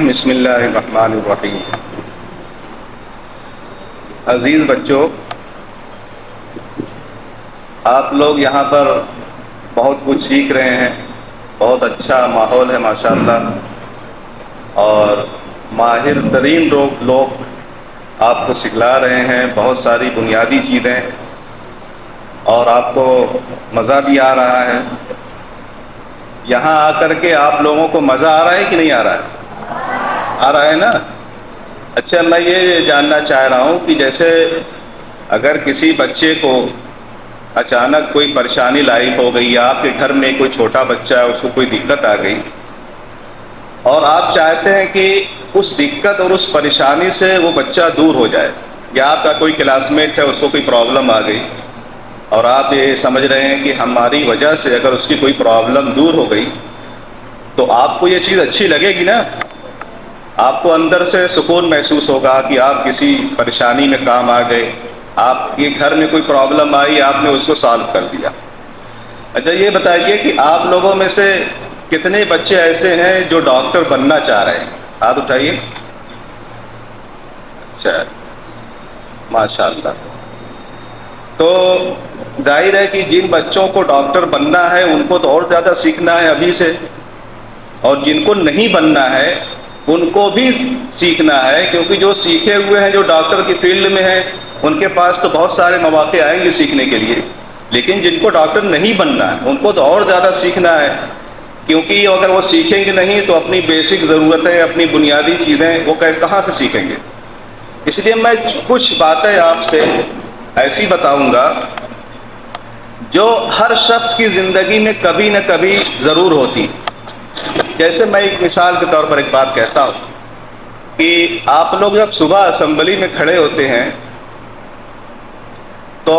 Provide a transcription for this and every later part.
بسم اللہ الرحمن الرحیم۔ عزیز بچوں، آپ لوگ یہاں پر بہت کچھ سیکھ رہے ہیں، بہت اچھا ماحول ہے ماشاءاللہ، اور ماہر ترین لوگ آپ کو سکھلا رہے ہیں بہت ساری بنیادی چیزیں، اور آپ کو مزہ بھی آ رہا ہے۔ یہاں آ کر کے آپ لوگوں کو مزہ آ رہا ہے کہ نہیں آ رہا ہے؟ آ رہا ہے نا؟ اچھا، میں یہ جاننا چاہ رہا ہوں کہ جیسے اگر کسی بچے کو اچانک کوئی پریشانی لاحق ہو گئی، یا آپ کے گھر میں کوئی چھوٹا بچہ ہے، اس کو کوئی دقت آ گئی، اور آپ چاہتے ہیں کہ اس دقت اور اس پریشانی سے وہ بچہ دور ہو جائے، یا آپ کا کوئی کلاس میٹ ہے، اس کو کوئی پرابلم آ گئی، اور آپ یہ سمجھ رہے ہیں کہ ہماری وجہ سے اگر اس کی کوئی پرابلم دور ہو گئی تو آپ کو یہ چیز اچھی لگے گی نا؟ آپ کو اندر سے سکون محسوس ہوگا کہ آپ کسی پریشانی میں کام آ گئے، آپ کے گھر میں کوئی پرابلم آئی، آپ نے اس کو سالو کر دیا۔ اچھا، یہ بتائیے کہ آپ لوگوں میں سے کتنے بچے ایسے ہیں جو ڈاکٹر بننا چاہ رہے ہیں؟ ہاتھ اٹھائیے۔ اچھا، ماشاء اللہ۔ تو ظاہر ہے کہ جن بچوں کو ڈاکٹر بننا ہے ان کو تو اور زیادہ سیکھنا ہے ابھی سے، اور جن کو نہیں بننا ہے ان کو بھی سیکھنا ہے، کیونکہ جو سیکھے ہوئے ہیں، جو ڈاکٹر کی فیلڈ میں ہیں، ان کے پاس تو بہت سارے مواقع آئیں گے سیکھنے کے لیے، لیکن جن کو ڈاکٹر نہیں بننا ہے ان کو تو اور زیادہ سیکھنا ہے، کیونکہ اگر وہ سیکھیں گے نہیں تو اپنی بیسک ضرورتیں، اپنی بنیادی چیزیں وہ کہاں سے سیکھیں گے؟ اس لیے میں کچھ باتیں آپ سے ایسی بتاؤں گا جو ہر شخص کی زندگی میں کبھی نہ کبھی ضرور ہوتی۔ جیسے میں ایک مثال کے طور پر ایک بات کہتا ہوں کہ آپ لوگ جب صبح اسمبلی میں کھڑے ہوتے ہیں تو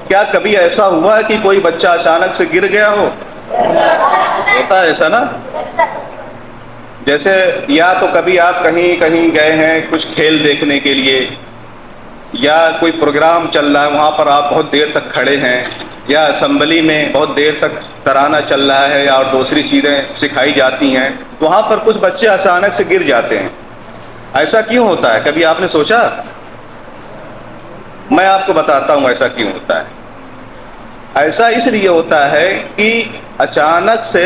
کیا کبھی ایسا ہوا ہے کہ کوئی بچہ اچانک سے گر گیا ہو؟ ہوتا ہے ایسا نا؟ جیسے یا تو کبھی آپ کہیں گئے ہیں کچھ کھیل دیکھنے کے لیے، یا کوئی پروگرام چل رہا ہے وہاں پر آپ بہت دیر تک کھڑے ہیں، یا اسمبلی میں بہت دیر تک ترانہ چل رہا ہے اور دوسری چیزیں سکھائی جاتی ہیں، وہاں پر کچھ بچے اچانک سے گر جاتے ہیں۔ ایسا کیوں ہوتا ہے؟ کبھی آپ نے سوچا؟ میں آپ کو بتاتا ہوں ایسا کیوں ہوتا ہے۔ ایسا اس لیے ہوتا ہے کہ اچانک سے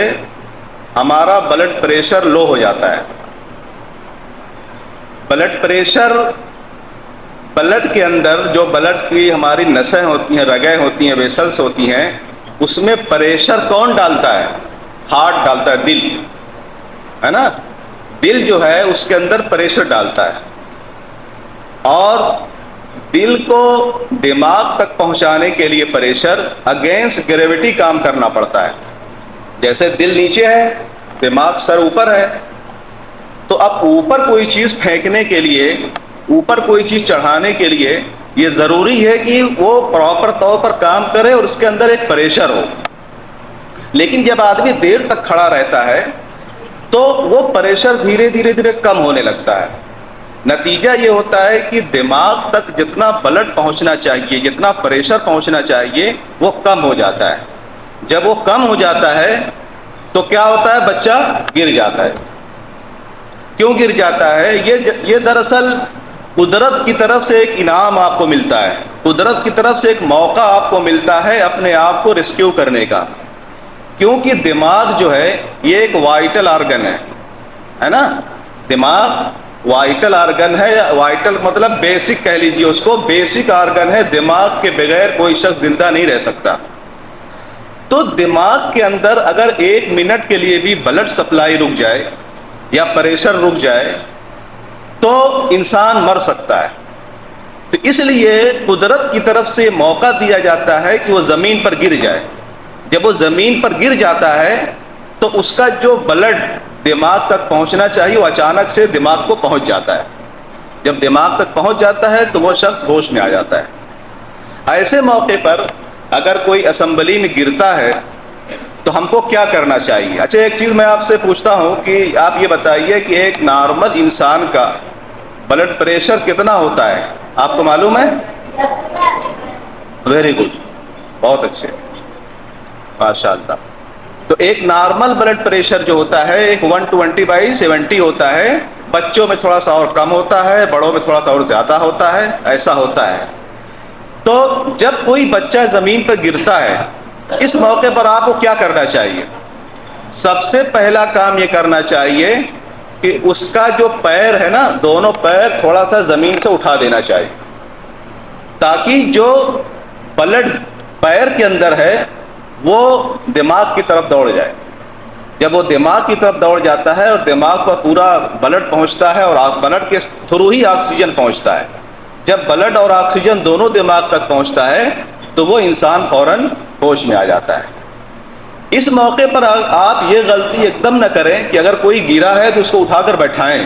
ہمارا بلڈ پریشر لو ہو جاتا ہے۔ بلڈ پریشر، بلڈ کے اندر جو بلڈ کی ہماری نسیں ہوتی ہیں، رگیں ہوتی ہیں، ویسلز ہوتی ہیں، اس میں پریشر کون ڈالتا ہے؟ ہارٹ ڈالتا ہے، دل ہے نا؟ دل جو ہے اس کے اندر پریشر ڈالتا ہے، اور دل کو دماغ تک پہنچانے کے لیے پریشر اگینسٹ گریوٹی کام کرنا پڑتا ہے۔ جیسے دل نیچے ہے، دماغ سر اوپر ہے، تو اب اوپر کوئی چیز پھینکنے کے لیے، اوپر کوئی چیز چڑھانے کے لیے یہ ضروری ہے کہ وہ پراپر طور پر کام کرے اور اس کے اندر ایک پریشر ہو۔ لیکن جب آدمی دیر تک کھڑا رہتا ہے تو وہ پریشر دھیرے دھیرے کم ہونے لگتا ہے۔ نتیجہ یہ ہوتا ہے کہ دماغ تک جتنا بلڈ پہنچنا چاہیے، جتنا پریشر پہنچنا چاہیے، وہ کم ہو جاتا ہے۔ جب وہ کم ہو جاتا ہے تو کیا ہوتا ہے؟ بچہ گر جاتا ہے۔ کیوں گر جاتا ہے؟ یہ دراصل قدرت کی طرف سے ایک انعام آپ کو ملتا ہے، قدرت کی طرف سے ایک موقع آپ کو ملتا ہے اپنے آپ کو ریسکیو کرنے کا، کیونکہ دماغ جو ہے یہ ایک وائٹل آرگن ہے نا؟ دماغ وائٹل آرگن ہے، وائٹل مطلب بیسک کہہ لیجیے اس کو، بیسک آرگن ہے، دماغ کے بغیر کوئی شخص زندہ نہیں رہ سکتا۔ تو دماغ کے اندر اگر 1 منٹ کے لیے بھی بلڈ سپلائی رک جائے یا پریشر رک جائے تو انسان مر سکتا ہے۔ تو اس لیے قدرت کی طرف سے موقع دیا جاتا ہے کہ وہ زمین پر گر جائے۔ جب وہ زمین پر گر جاتا ہے تو اس کا جو بلڈ دماغ تک پہنچنا چاہیے وہ اچانک سے دماغ کو پہنچ جاتا ہے۔ جب دماغ تک پہنچ جاتا ہے تو وہ شخص ہوش میں آ جاتا ہے۔ ایسے موقع پر اگر کوئی اسمبلی میں گرتا ہے تو ہم کو کیا کرنا چاہیے؟ اچھا، ایک چیز میں آپ سے پوچھتا ہوں کہ آپ یہ بتائیے کہ ایک نارمل انسان کا بلڈ پریشر کتنا ہوتا ہے؟ آپ کو معلوم ہے؟ ویری گڈ، بہت اچھے، ماشاء اللہ۔ تو ایک نارمل بلڈ پریشر جو ہوتا ہے ایک 120/70 ہوتا ہے، بچوں میں تھوڑا سا اور کم ہوتا ہے، بڑوں میں تھوڑا سا اور زیادہ ہوتا ہے، ایسا ہوتا ہے۔ تو جب کوئی بچہ زمین پر گرتا ہے، اس موقع پر آپ کو کیا کرنا چاہیے؟ سب سے پہلا کام یہ کرنا چاہیے کہ اس کا جو پیر ہے نا، دونوں پیر تھوڑا سا زمین سے اٹھا دینا چاہیے، تاکہ جو بلڈ پیر کے اندر ہے وہ دماغ کی طرف دوڑ جائے۔ جب وہ دماغ کی طرف دوڑ جاتا ہے اور دماغ پر پورا بلڈ پہنچتا ہے، اور بلڈ کے تھرو ہی آکسیجن پہنچتا ہے، جب بلڈ اور آکسیجن دونوں دماغ تک پہنچتا ہے تو وہ انسان فوراً ہوش میں آ جاتا ہے۔ اس موقع پر آپ یہ غلطی ایک دم نہ کریں کہ اگر کوئی گرا ہے تو اس کو اٹھا کر بیٹھائیں۔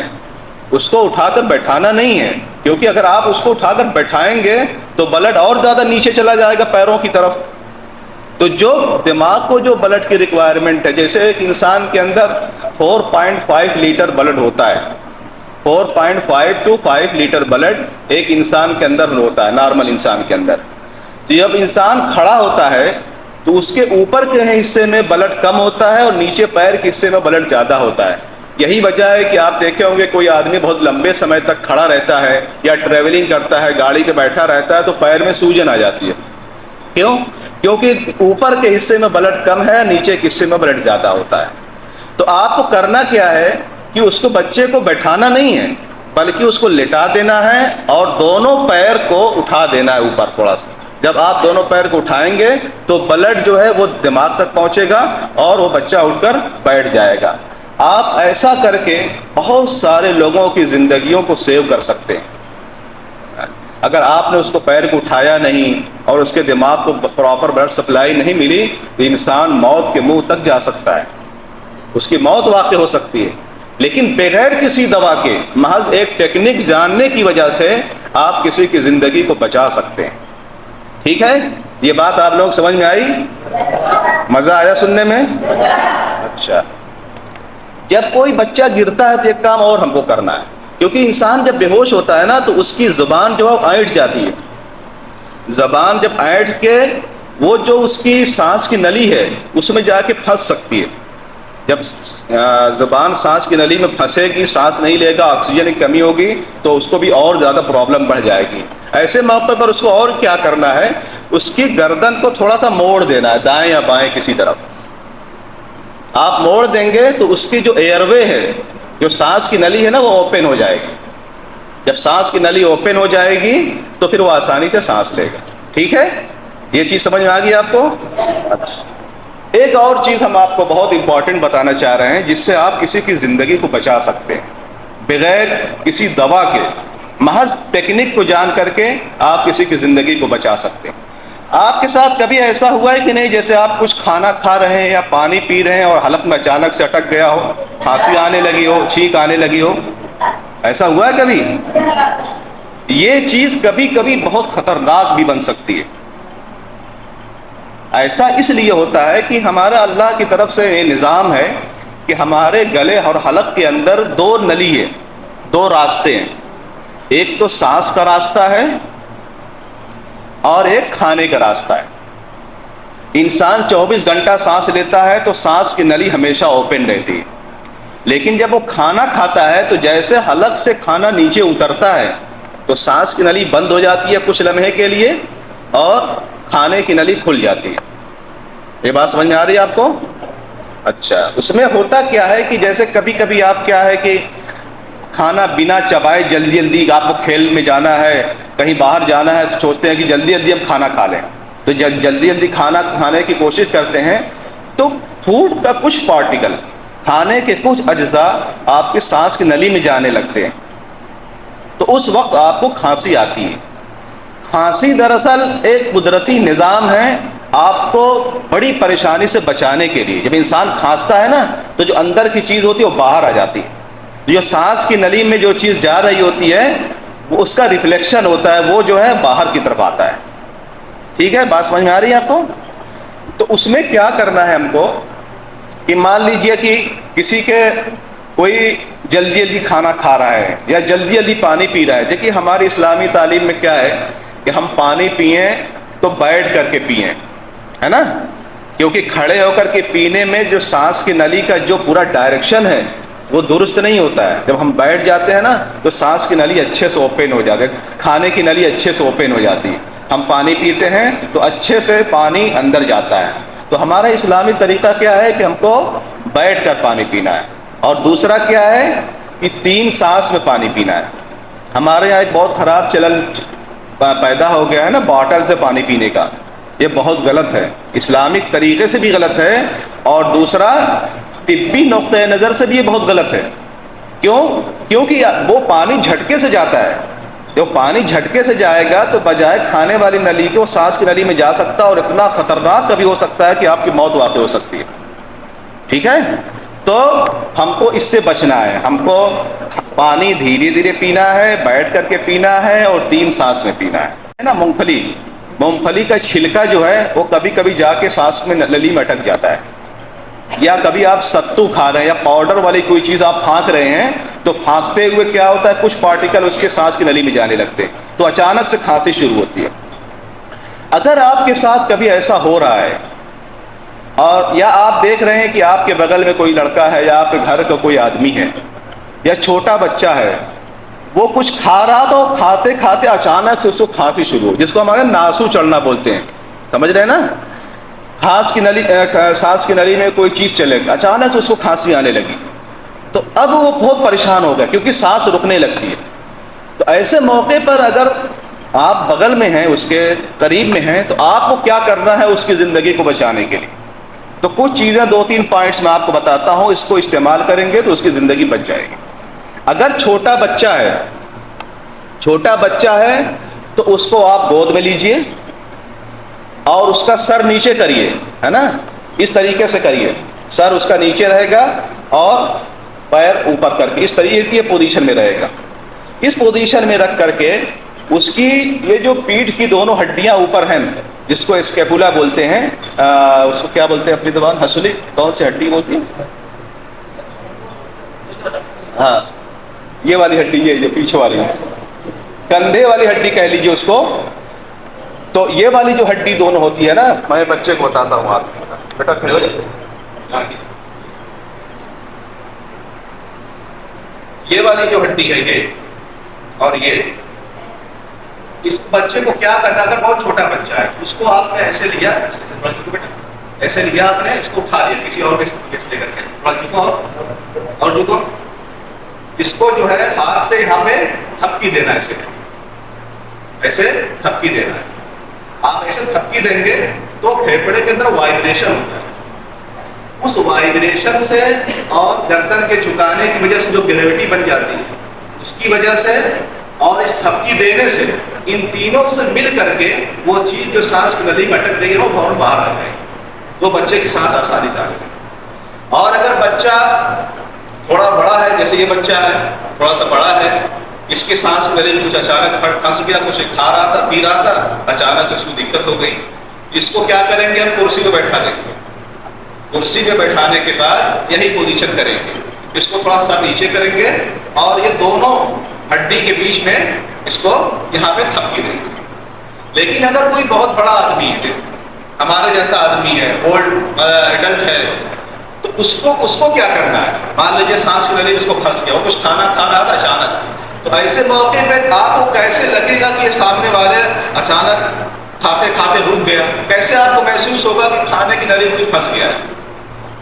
اس کو اٹھا کر بیٹھانا نہیں ہے، کیونکہ اگر آپ اس کو اٹھا کر بیٹھائیں گے تو بلڈ اور زیادہ نیچے چلا جائے گا پیروں کی طرف۔ تو جو دماغ کو جو بلڈ کی ریکوائرمنٹ ہے، جیسے ایک انسان کے اندر 4.5 لیٹر بلڈ ہوتا ہے، 4.5 to 5 لیٹر بلڈ ایک انسان کے اندر ہوتا ہے، نارمل انسان کے اندر۔ تو جب انسان کھڑا ہوتا ہے تو اس کے اوپر کے حصے میں بلڈ کم ہوتا ہے اور نیچے پیر کے حصے میں بلڈ زیادہ ہوتا ہے۔ یہی وجہ ہے کہ آپ دیکھے ہوں گے کوئی آدمی بہت لمبے سمے تک کھڑا رہتا ہے یا ٹریولنگ کرتا ہے، گاڑی پہ بیٹھا رہتا ہے، تو پیر میں سوجن آ جاتی ہے۔ کیوں؟ کیونکہ اوپر کے حصے میں بلڈ کم ہے، نیچے کے حصے میں بلڈ زیادہ ہوتا ہے۔ تو آپ کو کرنا کیا ہے کہ اس کو، بچے کو بیٹھانا نہیں ہے، بلکہ اس کو لٹا دینا ہے اور دونوں پیر کو اٹھا دینا ہے اوپر تھوڑا سا۔ جب آپ دونوں پیر کو اٹھائیں گے تو بلڈ جو ہے وہ دماغ تک پہنچے گا اور وہ بچہ اٹھ کر بیٹھ جائے گا۔ آپ ایسا کر کے بہت سارے لوگوں کی زندگیوں کو سیو کر سکتے ہیں۔ اگر آپ نے اس کو پیر کو اٹھایا نہیں اور اس کے دماغ کو پراپر بلڈ سپلائی نہیں ملی تو انسان موت کے منہ تک جا سکتا ہے، اس کی موت واقع ہو سکتی ہے۔ لیکن بغیر کسی دوا کے، محض ایک ٹیکنیک جاننے کی وجہ سے آپ کسی کی زندگی کو بچا سکتے ہیں۔ ٹھیک ہے؟ یہ بات آپ لوگ سمجھ میں آئی؟ مزہ آیا سننے میں؟ اچھا، جب کوئی بچہ گرتا ہے تو ایک کام اور ہم کو کرنا ہے، کیونکہ انسان جب بے ہوش ہوتا ہے نا تو اس کی زبان جو ہے اینٹ جاتی ہے۔ زبان جب اینٹ کے، وہ جو اس کی سانس کی نلی ہے اس میں جا کے پھنس سکتی ہے۔ جب زبان سانس کی نلی میں پھنسے گی، سانس نہیں لے گا، آکسیجن کی کمی ہوگی تو اس کو بھی اور زیادہ پرابلم بڑھ جائے گی۔ ایسے موقع پر اس کو اور کیا کرنا ہے، اس کی گردن کو تھوڑا سا موڑ دینا ہے، دائیں یا بائیں کسی طرف۔ آپ موڑ دیں گے تو اس کی جو ایئر وے ہے، جو سانس کی نلی ہے نا، وہ اوپن ہو جائے گی۔ جب سانس کی نلی اوپن ہو جائے گی تو پھر وہ آسانی سے سانس لے گا۔ ٹھیک ہے؟ یہ چیز سمجھ میں آ گئی آپ کو؟ اچھا، ایک اور چیز ہم آپ کو بہت امپورٹنٹ بتانا چاہ رہے ہیں جس سے آپ کسی کی زندگی کو بچا سکتے ہیں بغیر کسی دوا کے، محض ٹیکنیک کو جان کر کے آپ کسی کی زندگی کو بچا سکتے ہیں۔ آپ کے ساتھ کبھی ایسا ہوا ہے کہ نہیں، جیسے آپ کچھ کھانا کھا رہے ہیں یا پانی پی رہے ہیں اور حلق میں اچانک سے اٹک گیا ہو، کھانسی آنے لگی ہو، چھینک آنے لگی ہو؟ ایسا ہوا ہے کبھی؟ یہ چیز کبھی کبھی بہت خطرناک بھی بن سکتی ہے۔ ایسا اس لیے ہوتا ہے کہ ہمارا اللہ کی طرف سے یہ نظام ہے کہ ہمارے گلے اور حلق کے اندر دو نلی ہے، دو راستے ہیں۔ ایک تو سانس کا راستہ ہے اور ایک کھانے کا راستہ ہے۔ انسان 24 گھنٹہ سانس لیتا ہے تو سانس کی نلی ہمیشہ اوپن رہتی ہے، لیکن جب وہ کھانا کھاتا ہے تو جیسے حلق سے کھانا نیچے اترتا ہے تو سانس کی نلی بند ہو جاتی ہے کچھ لمحے کے لیے اور کھانے کی نلی کھل جاتی ہے۔ یہ بات سمجھ میں آ رہی ہے آپ کو؟ اچھا، اس میں ہوتا کیا ہے کہ جیسے کبھی کبھی آپ کیا ہے کہ کھانا بنا چبائے جلدی جلدی، آپ کو کھیل میں جانا ہے، کہیں باہر جانا ہے، تو سوچتے ہیں کہ جلدی جلدی ہم کھانا کھا لیں، تو جلدی جلدی کھانا کھانے کی کوشش کرتے ہیں تو فوڈ کا کچھ پارٹیکل، کھانے کے کچھ اجزاء آپ کی سانس کی نلی میں جانے لگتے ہیں، تو اس وقت آپ کو کھانسی آتی ہے۔ کھانسی دراصل ایک قدرتی نظام ہے آپ کو بڑی پریشانی سے بچانے کے لیے۔ جب انسان کھانستا ہے نا تو جو اندر کی چیز ہوتی ہے وہ باہر آ جاتی ہے، جو سانس کی نلی میں جو چیز جا رہی ہوتی ہے وہ اس کا ریفلیکشن ہوتا ہے، وہ جو ہے باہر کی طرف آتا ہے۔ ٹھیک ہے، بات سمجھ میں آ رہی ہے آپ کو؟ تو اس میں کیا کرنا ہے ہم کو کہ مان لیجئے کہ کسی کے کوئی جلدی جلدی کھانا کھا رہا ہے یا جلدی جلدی پانی پی رہا ہے۔ دیکھیے ہماری اسلامی تعلیم میں کیا ہے کہ ہم پانی پئیں تو بیٹھ کر کے پئیں، ہے نا، کیونکہ کھڑے ہو کر کے پینے میں جو سانس کی نلی کا جو پورا ڈائریکشن ہے وہ درست نہیں ہوتا ہے. جب ہم بیٹھ جاتے ہیں نا تو سانس کی نلی اچھے سے اوپن ہو جاتی ہے, کھانے کی نلی اچھے سے اوپن ہو جاتی ہے, ہم پانی پیتے ہیں تو اچھے سے پانی اندر جاتا ہے. تو ہمارا اسلامی طریقہ کیا ہے کہ ہم کو بیٹھ کر پانی پینا ہے. اور دوسرا کیا ہے کہ 3 سانس میں پانی پینا ہے. ہمارے یہاں ایک بہت خراب چلن پیدا ہو گیا ہے نا باٹل سے پانی پینے کا. یہ بہت غلط ہے, اسلامک طریقے سے بھی غلط ہے, اور دوسرا طبی نقطۂ نظر سے بھی یہ بہت غلط ہے. کیوں؟ کیونکہ وہ پانی جھٹکے سے جاتا ہے. جب پانی جھٹکے سے جائے گا تو بجائے کھانے والی نلی کے وہ سانس کی نلی میں جا سکتا ہے, اور اتنا خطرناک کبھی ہو سکتا ہے کہ آپ کی موت واقع ہو سکتی ہے. ٹھیک ہے, تو ہم کو اس سے بچنا ہے. ہم کو پانی دھیرے دھیرے پینا ہے, بیٹھ کر کے پینا ہے, اور 3 سانس میں پینا ہے نا. مونگ پھلی کا چھلکا جو ہے وہ کبھی کبھی جا کے سانس میں نلی میں اٹک جاتا ہے. یا کبھی آپ ستو کھا رہے ہیں یا پاؤڈر والی کوئی چیز آپ پھانک رہے ہیں, تو پھانکتے ہوئے کیا ہوتا ہے کچھ پارٹیکل اس کے سانس کی نلی میں جانے لگتے ہیں, تو اچانک سے کھانسی شروع ہوتی ہے. اگر آپ کے ساتھ کبھی ایسا ہو رہا ہے, اور یا آپ دیکھ رہے ہیں کہ آپ کے بغل میں کوئی لڑکا ہے, یا آپ کے گھر کا کوئی آدمی ہے, یا چھوٹا بچہ ہے, وہ کچھ کھا رہا تو کھاتے کھاتے اچانک سے اس کو کھانسی شروع ہو, جس کو ہمارے ناسو چڑھنا بولتے ہیں, سمجھ رہے ہیں نا. سانس کی نلی میں کوئی چیز چلے گی, اچانک سے اس کو کھانسی آنے لگی, تو اب وہ بہت پریشان ہو گیا کیونکہ سانس رکنے لگتی ہے. تو ایسے موقع پر اگر آپ بغل میں ہیں, اس کے قریب میں ہیں, تو آپ کو کیا کرنا ہے اس کی زندگی کو بچانے کے لیے. تو کچھ چیزیں 2-3 پوائنٹس میں آپ کو بتاتا ہوں, اس کو استعمال کریں گے تو اس کی زندگی بچ جائے گی. اگر چھوٹا بچہ ہے تو اس کو آپ گود میں لیجئے, اور اس کا سر نیچے کریے, ہے نا, اس طریقے سے کریے, سر اس کا نیچے رہے گا اور پیر اوپر کر کے اس طریقے کی پوزیشن میں رہے گا. اس پوزیشن میں رکھ کر کے اس کی یہ جو پیٹھ کی دونوں ہڈیاں اوپر ہیں, جس کو اسکیپولا بولتے ہیں, اس کو کیا بولتے ہیں اپنی زبان, ہسولی, کون سی ہڈی بولتی ہے, ہاں یہ والی ہڈی, یہ جو پیچھے والی کندھے والی ہڈی کہہ لیجیے اس کو. تو یہ والی جو ہڈی دونوں ہوتی ہے نا, میں بچے کو بتاتا ہوں, آپ بیٹا کھڑے ہو جائے. یہ والی جو ہڈی ہے یہ, اور یہ, اس بچے کو کیا کرنا, اگر بہت چھوٹا بچہ ہے اس کو آپ نے ایسے لیا, ایسے لیا آپ نے, اس کو اٹھا لیا کسی اور لے کر کے, تھوڑا جھکو اور جھکو, اس کو جو ہے ہاتھ سے یہاں پہ تھپکی دینا ہے, ایسے تھپکی دینا ہے. آپ ایسے تھپکی دیں گے تو پھیپھڑے کے اندر وائبریشن ہوتا ہے, اس وائبریشن سے اور گردن کے جھکانے کی وجہ سے جو گریوٹی بن جاتی ہے اس کی وجہ سے, اور اس تھپکی دینے سے, ان تینوں سے مل کر کے وہ چیز جو سانس کی نلی میں اٹک گئی ہے وہ فوراً باہر آ جائے گی, تو بچے کی سانس آسانی سے آ جائے گی. اور اگر بچہ تھوڑا بڑا ہے, جیسے یہ بچہ ہے تھوڑا سا بڑا ہے, اس کے سانس میں کچھ اچانک پھنس گیا, کچھ کھا رہا تھا پی رہا تھا, اچانک سے اس کو دقت ہو گئی, اس کو کیا کریں گے, ہم کرسی پہ بیٹھا دیں گے. کرسی پہ بیٹھانے کے بعد یہی پوزیشن کریں گے, اس کو تھوڑا سا نیچے کریں گے, اور یہ دونوں ہڈی کے بیچ میں اس کو یہاں پہ تھپکی دیں گے. لیکن اگر کوئی بہت بڑا آدمی ہے, ہمارے جیسا آدمی ہے, اولڈ ایڈلٹ ہے, تو اس کو کیا کرنا ہے, مان لیجیے سانس کی نلی اس کو پھنس گیا, وہ کچھ کھانا کھا رہا تھا اچانک, تو ایسے موقع پہ آپ کو کیسے لگے گا کہ یہ سامنے والے اچانک کھاتے کھاتے رک گیا, کیسے آپ کو محسوس ہوگا کہ کھانے کی نلی میں کچھ پھنس گیا ہے.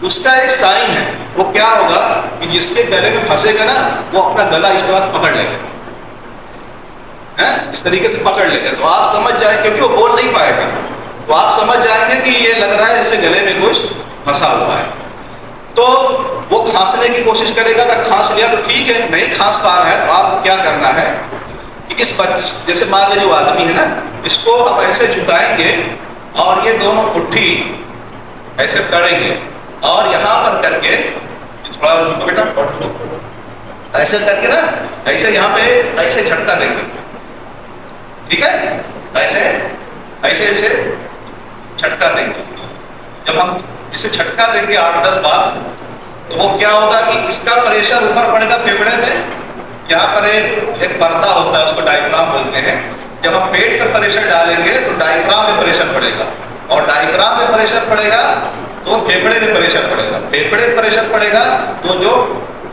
اس کا ایک سائن ہے, وہ کیا ہوگا کہ جس کے گلے میں پھنسے گا نا وہ اپنا گلا اس طرح سے پکڑ لے گا, اس طریقے سے پکڑ لے گا, تو آپ سمجھ جائیں, کیونکہ وہ بول نہیں پائے گا, تو آپ سمجھ جائیں گے کہ یہ لگ رہا ہے اس سے گلے میں کچھ پھنسا ہوا ہے. تو وہ کھانسنے کی کوشش کرے گا, اگر کھانس لیا تو ٹھیک ہے, نہیں کھانس پا رہا ہے تو آپ کو کیا کرنا ہے کہ اس جیسے مان لیجیے جو آدمی ہے نا, اس کو ہم ایسے جھکائیں گے, اور یہ دونوں پٹھی ایسے کریں گے, اور یہاں پر کر کے تھوڑا بیٹا ایسے کر کے نا, ایسے یہاں پہ ایسے جھٹکا دیں گے, ٹھیک ہے, ایسے ایسے ایسے جھٹکا دیں گے. جب ہم اسے جھٹکا دیں گے 8-10 بار, تو وہ کیا ہوگا کہ اس کا پریشر اوپر پڑے گا پھیپھڑے میں, یہاں پر ایک پردہ ہوتا ہے اس کو ڈائفرام بولتے ہیں. جب ہم پیٹ پر پریشر ڈالیں گے تو ڈائفرام میں پریشر پڑے گا, اور ڈائفرام میں پریشر پڑے گا تو پھیپھڑے میں پریشر پڑے گا, پھیپھڑے میں پریشر پڑے گا تو جو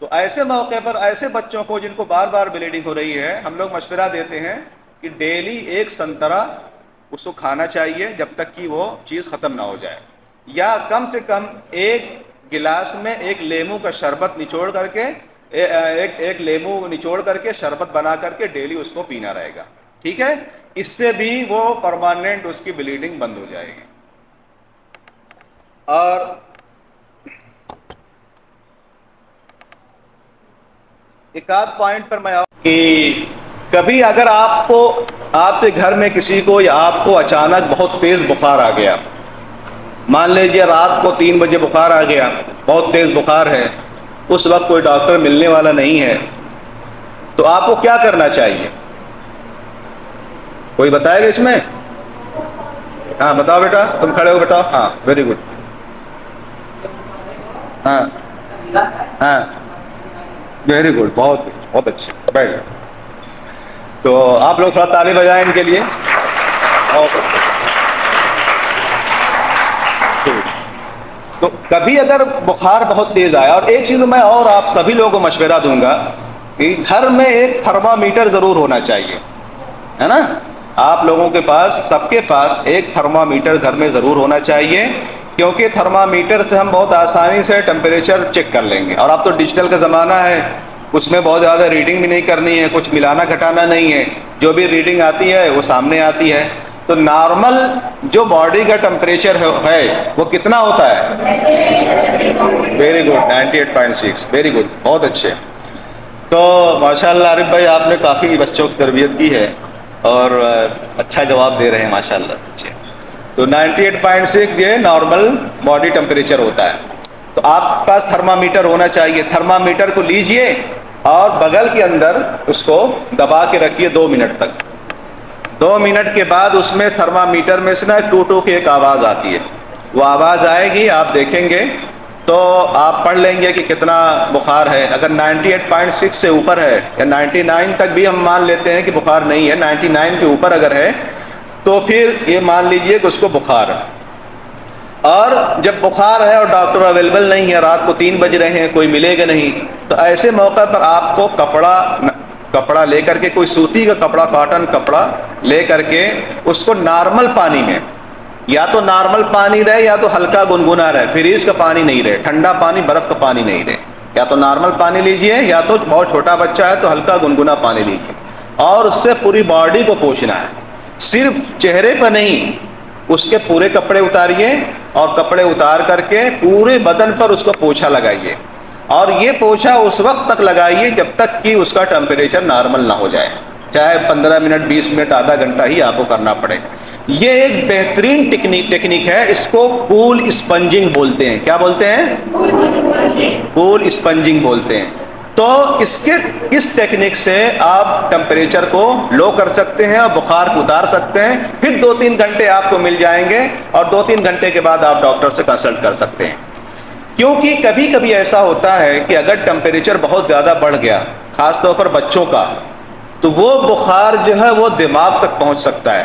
تو ایسے موقع پر ایسے بچوں کو جن کو بار بار بلیڈنگ ہو رہی ہے، ہم لوگ مشورہ دیتے ہیں کہ ڈیلی ایک سنترا اس کو کھانا چاہیے جب تک کہ وہ چیز ختم نہ ہو جائے، یا کم سے کم ایک گلاس میں ایک لیمو کا شربت نچوڑ کر کے ایک لیمو نچوڑ کر کے شربت بنا کر کے ڈیلی اس کو پینا رہے گا، ٹھیک ہے؟ اس سے بھی وہ پرماننٹ اس کی بلیڈنگ بند ہو جائے گی۔ اور ایک آدھ پوائنٹ پر میں کہ کبھی اگر آپ کو آپ کے گھر میں کسی کو یا آپ کو اچانک بہت تیز بخار آ گیا، مان لیجیے رات کو 3 بجے بخار آ گیا، بہت تیز بخار ہے، اس وقت کوئی ڈاکٹر ملنے والا نہیں ہے، تو آپ کو کیا کرنا چاہیے؟ کوئی بتائے گا اس میں؟ ہاں بتاؤ بیٹا، تم کھڑے ہو بیٹا، ہاں ویری گڈ، ہاں ہاں ویری گڈ، بہت بہت اچھے، بیٹھ جاؤ۔ تو آپ لوگ تھوڑا تالی بجائیں ان کے لیے۔ تو کبھی اگر بخار بہت تیز آیا، اور ایک چیز میں اور آپ سبھی لوگوں کو مشورہ دوں گا کہ گھر میں ایک تھرمامیٹر ضرور ہونا چاہیے، ہے نا؟ آپ لوگوں کے پاس، سب کے پاس ایک تھرمامیٹر گھر میں ضرور ہونا چاہیے، کیونکہ تھرمامیٹر سے ہم بہت آسانی سے ٹیمپریچر چیک کر لیں گے، اور اب تو ڈیجیٹل کا زمانہ ہے، اس میں بہت زیادہ ریڈنگ بھی نہیں کرنی ہے، کچھ ملانا گھٹانا نہیں ہے، جو بھی ریڈنگ آتی ہے وہ سامنے آتی ہے۔ تو نارمل جو باڈی کا ٹیمپریچر ہے وہ کتنا ہوتا ہے؟ ویری گڈ، 98.6، ویری گڈ، بہت اچھے۔ تو ماشاء اللہ عارف بھائی، آپ نے کافی بچوں کی تربیت کی ہے اور اچھا جواب دے رہے ہیں ماشاء اللہ، اچھے۔ تو 98.6 یہ نارمل باڈی ٹیمپریچر ہوتا ہے۔ تو آپ کے پاس تھرمامیٹر ہونا چاہیے، تھرمامیٹر کو لیجئے اور بغل کے اندر اس کو دبا کے رکھیے 2 منٹ تک۔ 2 منٹ کے بعد اس میں تھرمامیٹر میں سے نا ٹو ٹو کی ایک آواز آتی ہے، وہ آواز آئے گی، آپ دیکھیں گے تو آپ پڑھ لیں گے کہ کتنا بخار ہے۔ اگر 98.6 سے اوپر ہے یا 99 تک بھی ہم مان لیتے ہیں کہ بخار نہیں ہے، 99 کے اوپر اگر ہے تو پھر یہ مان لیجئے کہ اس کو بخار ہے۔ اور جب بخار ہے اور ڈاکٹر اویلیبل نہیں ہے، رات کو 3 بج رہے ہیں، کوئی ملے گا نہیں، تو ایسے موقع پر آپ کو کپڑا لے کر کے، کوئی سوتی کا کپڑا، کاٹن کپڑا لے کر کے اس کو نارمل پانی میں، یا تو نارمل پانی رہے یا تو ہلکا گنگنا رہے، فریز کا پانی نہیں رہے، ٹھنڈا پانی، برف کا پانی نہیں رہے، یا تو نارمل پانی لیجئے یا تو بہت چھوٹا بچہ ہے تو ہلکا گنگنا پانی لیجئے، اور اس سے پوری باڈی کو پوچھنا ہے، صرف چہرے پر نہیں، اس کے پورے کپڑے اتاریے اور کپڑے اتار کر کے پورے بدن پر اس کو پوچھا لگائیے، اور یہ پوچھا اس وقت تک لگائیے جب تک کہ اس کا ٹیمپریچر نارمل نہ ہو جائے، چاہے 15 منٹ، 20 منٹ، آدھا گھنٹہ ہی آپ کو کرنا پڑے۔ یہ ایک بہترین ٹیکنیک ہے، اس کو کول اسپنجنگ بولتے ہیں۔ کیا بولتے ہیں؟ کول اسپنجنگ بولتے ہیں۔ تو اس ٹیکنیک سے آپ ٹیمپریچر کو لو کر سکتے ہیں اور بخار کو اتار سکتے ہیں، پھر 2-3 گھنٹے آپ کو مل جائیں گے، اور 2-3 گھنٹے کے بعد آپ ڈاکٹر سے کنسلٹ کر سکتے ہیں۔ کیونکہ کبھی کبھی ایسا ہوتا ہے کہ اگر ٹیمپریچر بہت زیادہ بڑھ گیا، خاص طور پر بچوں کا، تو وہ بخار جو ہے وہ دماغ تک پہنچ سکتا ہے۔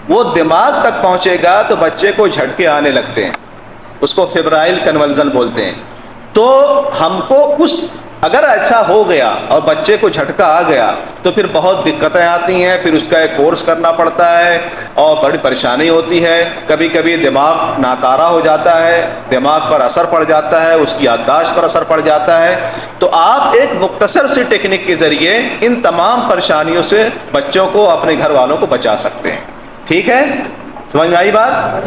وہ دماغ تک پہنچے گا تو بچے کو جھٹکے آنے لگتے ہیں، اس کو فیبرائل کنولزن بولتے ہیں۔ تو ہم کو اگر ایسا ہو گیا اور بچے کو جھٹکا آ گیا تو پھر بہت دقتیں آتی ہیں، پھر اس کا ایک کورس کرنا پڑتا ہے اور بڑی پریشانی ہوتی ہے۔ کبھی کبھی دماغ ناکارہ ہو جاتا ہے، دماغ پر اثر پڑ جاتا ہے، اس کی یادداشت پر اثر پڑ جاتا ہے۔ تو آپ ایک مختصر سی ٹیکنیک کے ذریعے ان تمام پریشانیوں سے بچوں کو، اپنے گھر والوں کو بچا سکتے ہیں۔ ٹھیک ہے؟ سمجھ میں آئی بات؟